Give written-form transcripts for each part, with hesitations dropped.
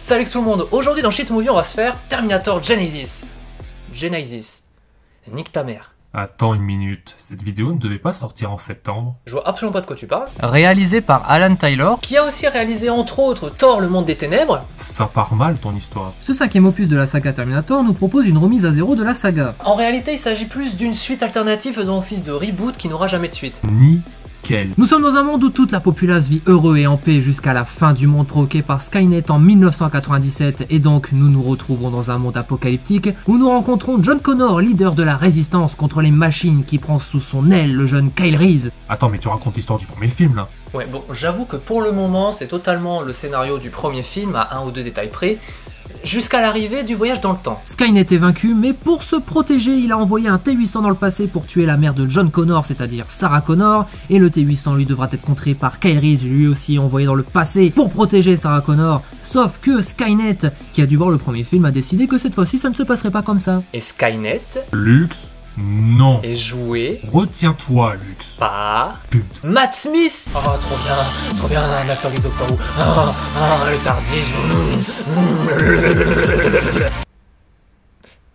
Salut tout le monde, aujourd'hui dans Shit Movie on va se faire Terminator Genesis. Nique ta mère. Attends une minute, cette vidéo ne devait pas sortir en septembre. Je vois absolument pas de quoi tu parles. Réalisé par Alan Taylor, qui a aussi réalisé entre autres Thor le monde des ténèbres. Ça part mal ton histoire. Ce cinquième opus de la saga Terminator nous propose une remise à zéro de la saga. En réalité il s'agit plus d'une suite alternative faisant office de reboot qui n'aura jamais de suite. Nickel. Nous sommes dans un monde où toute la populace vit heureux et en paix jusqu'à la fin du monde provoquée par Skynet en 1997 et donc nous nous retrouvons dans un monde apocalyptique où nous rencontrons John Connor, leader de la résistance contre les machines qui prend sous son aile le jeune Kyle Reese. Attends mais tu racontes l'histoire du premier film là. Ouais bon, j'avoue que pour le moment c'est totalement le scénario du premier film à un ou deux détails près, jusqu'à l'arrivée du voyage dans le temps. Skynet est vaincu, mais pour se protéger, il a envoyé un T-800 dans le passé pour tuer la mère de John Connor, c'est-à-dire Sarah Connor, et le T-800 lui devra être contré par Kyle Reese, lui aussi envoyé dans le passé pour protéger Sarah Connor. Sauf que Skynet, qui a dû voir le premier film, a décidé que cette fois-ci ça ne se passerait pas comme ça. Et Skynet Lux, non. est joué Retiens-toi Lux. par Pute. Matt Smith. Oh trop bien, un acteur du Doctor Who. Le Tardis.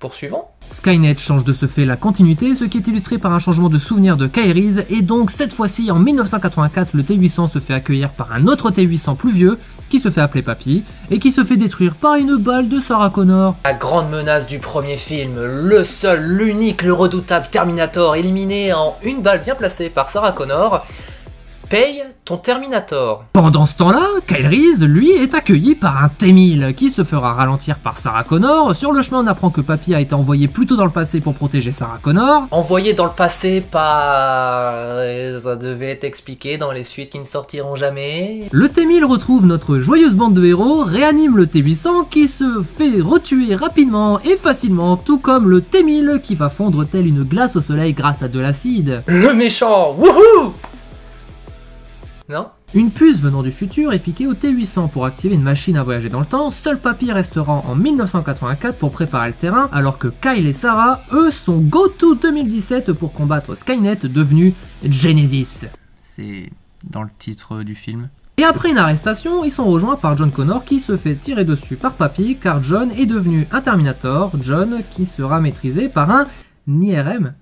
Poursuivant. Skynet change de ce fait la continuité, ce qui est illustré par un changement de souvenir de Kyle Reese, et donc cette fois-ci en 1984, le T-800 se fait accueillir par un autre T-800 plus vieux, qui se fait appeler Papy, et qui se fait détruire par une balle de Sarah Connor. La grande menace du premier film, le seul, l'unique, le redoutable Terminator, éliminé en une balle bien placée par Sarah Connor. Paye ton Terminator. Pendant ce temps-là, Kyle Reese, lui, est accueilli par un T-1000 qui se fera ralentir par Sarah Connor. Sur le chemin, on apprend que Papy a été envoyé plus tôt dans le passé pour protéger Sarah Connor. Envoyé dans le passé par... ça devait être expliqué dans les suites qui ne sortiront jamais. Le T-1000 retrouve notre joyeuse bande de héros, réanime le T-800 qui se fait retuer rapidement et facilement, tout comme le T-1000 qui va fondre tel une glace au soleil grâce à de l'acide. Le méchant, wouhou! Non? Une puce venant du futur est piquée au T-800 pour activer une machine à voyager dans le temps. Seul Papy restera en 1984 pour préparer le terrain, alors que Kyle et Sarah, eux, sont go-to 2017 pour combattre Skynet devenu Genesis. C'est dans le titre du film. Et après une arrestation, ils sont rejoints par John Connor qui se fait tirer dessus par Papy car John est devenu un Terminator, John qui sera maîtrisé par un IRM.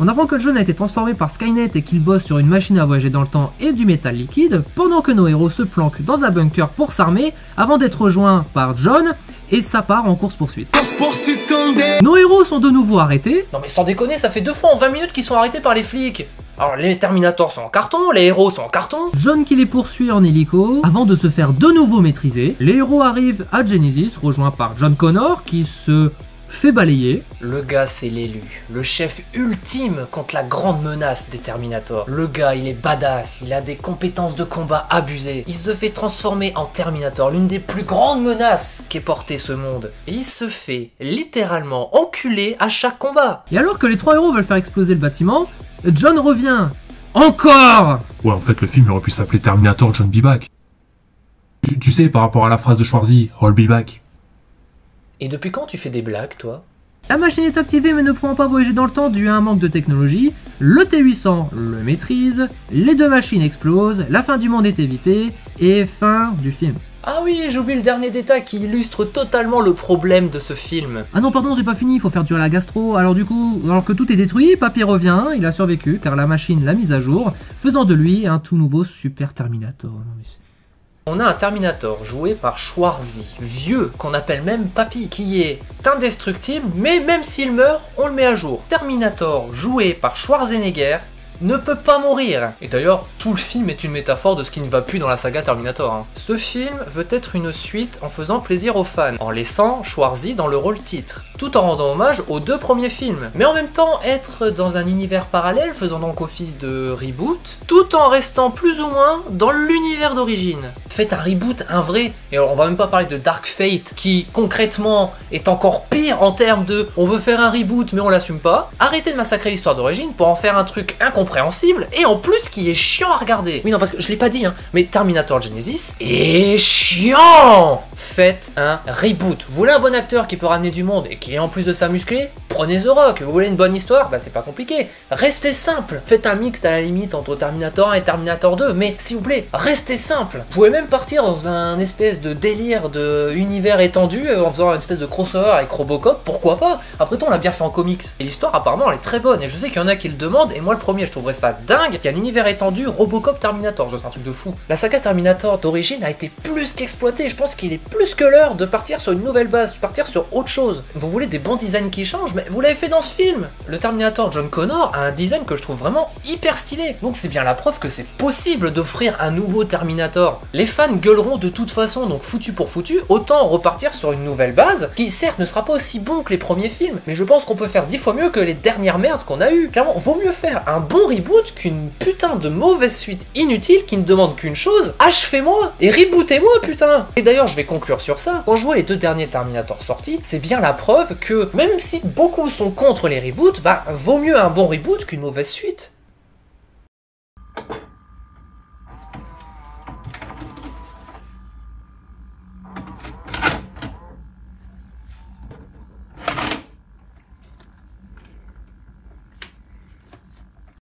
On apprend que John a été transformé par Skynet et qu'il bosse sur une machine à voyager dans le temps et du métal liquide, pendant que nos héros se planquent dans un bunker pour s'armer, avant d'être rejoints par John, et ça part en course-poursuite. Nos héros sont de nouveau arrêtés. Non mais sans déconner, ça fait 2 fois en 20 minutes qu'ils sont arrêtés par les flics. Alors les Terminators sont en carton, les héros sont en carton. John qui les poursuit en hélico, avant de se faire de nouveau maîtriser. Les héros arrivent à Genesis, rejoints par John Connor, qui se fait balayer. Le gars c'est l'élu, le chef ultime contre la grande menace des Terminators. Le gars il est badass, il a des compétences de combat abusées. Il se fait transformer en Terminator, l'une des plus grandes menaces qu'ait porté ce monde. Et il se fait littéralement enculer à chaque combat. Et alors que les 3 héros veulent faire exploser le bâtiment, John revient. Encore. Ouais en fait le film aurait pu s'appeler Terminator John Be Back. Tu sais par rapport à la phrase de Schwarzy, I'll be back. Et depuis quand tu fais des blagues, toi? La machine est activée mais ne pouvant pas voyager dans le temps dû à un manque de technologie. Le T-800 le maîtrise, les 2 machines explosent, la fin du monde est évitée, et fin du film. Ah oui, j'ai oublié le dernier détail qui illustre totalement le problème de ce film. Ah non pardon, c'est pas fini, il faut faire durer la gastro. Alors du coup, alors que tout est détruit, Papy revient, il a survécu car la machine l'a mise à jour, faisant de lui un tout nouveau Super Terminator. Non, mais on a un Terminator joué par Schwarzy, vieux, qu'on appelle même Papy, qui est indestructible, mais même s'il meurt, on le met à jour. Terminator joué par Schwarzenegger ne peut pas mourir. Et d'ailleurs, tout le film est une métaphore de ce qui ne va plus dans la saga Terminator. Ce film veut être une suite en faisant plaisir aux fans, en laissant Schwarzy dans le rôle titre, tout en rendant hommage aux 2 premiers films, mais en même temps être dans un univers parallèle, faisant donc office de reboot, tout en restant plus ou moins dans l'univers d'origine. Faites un reboot, un vrai, et on va même pas parler de Dark Fate, qui concrètement est encore pire en termes de on veut faire un reboot mais on l'assume pas. Arrêtez de massacrer l'histoire d'origine pour en faire un truc incompréhensible, et en plus qui est chiant à regarder. Oui non parce que je l'ai pas dit mais Terminator Genesis est chiant. Faites un reboot. Vous voulez un bon acteur qui peut ramener du monde et qui est en plus de ça musclé? Prenez The Rock, vous voulez une bonne histoire? Bah c'est pas compliqué. Restez simple. Faites un mixte à la limite entre Terminator 1 et Terminator 2, mais s'il vous plaît, restez simple. Vous pouvez même partir dans un espèce de délire de univers étendu en faisant une espèce de crossover avec Robocop, pourquoi pas? Après tout, on l'a bien fait en comics. Et l'histoire apparemment elle est très bonne, et je sais qu'il y en a qui le demandent, et moi le premier je trouverais ça dingue, qu'il y a un univers étendu Robocop Terminator, c'est un truc de fou. La saga Terminator d'origine a été plus qu'exploitée, je pense qu'il est plus que l'heure de partir sur une nouvelle base, partir sur autre chose. Vous voulez des bons designs qui changent, mais vous l'avez fait dans ce film. Le Terminator John Connor a un design que je trouve vraiment hyper stylé, donc c'est bien la preuve que c'est possible d'offrir un nouveau Terminator. Les fans gueuleront de toute façon, donc foutu pour foutu, autant repartir sur une nouvelle base, qui certes ne sera pas aussi bon que les premiers films, mais je pense qu'on peut faire 10 fois mieux que les dernières merdes qu'on a eues. Clairement, vaut mieux faire un bon reboot qu'une putain de mauvaise suite inutile qui ne demande qu'une chose, achevez-moi et rebootez-moi putain. Et d'ailleurs je vais conclure sur ça, quand je vois les deux derniers Terminator sortis, c'est bien la preuve que même si beaucoup sont contre les reboots, bah vaut mieux un bon reboot qu'une mauvaise suite.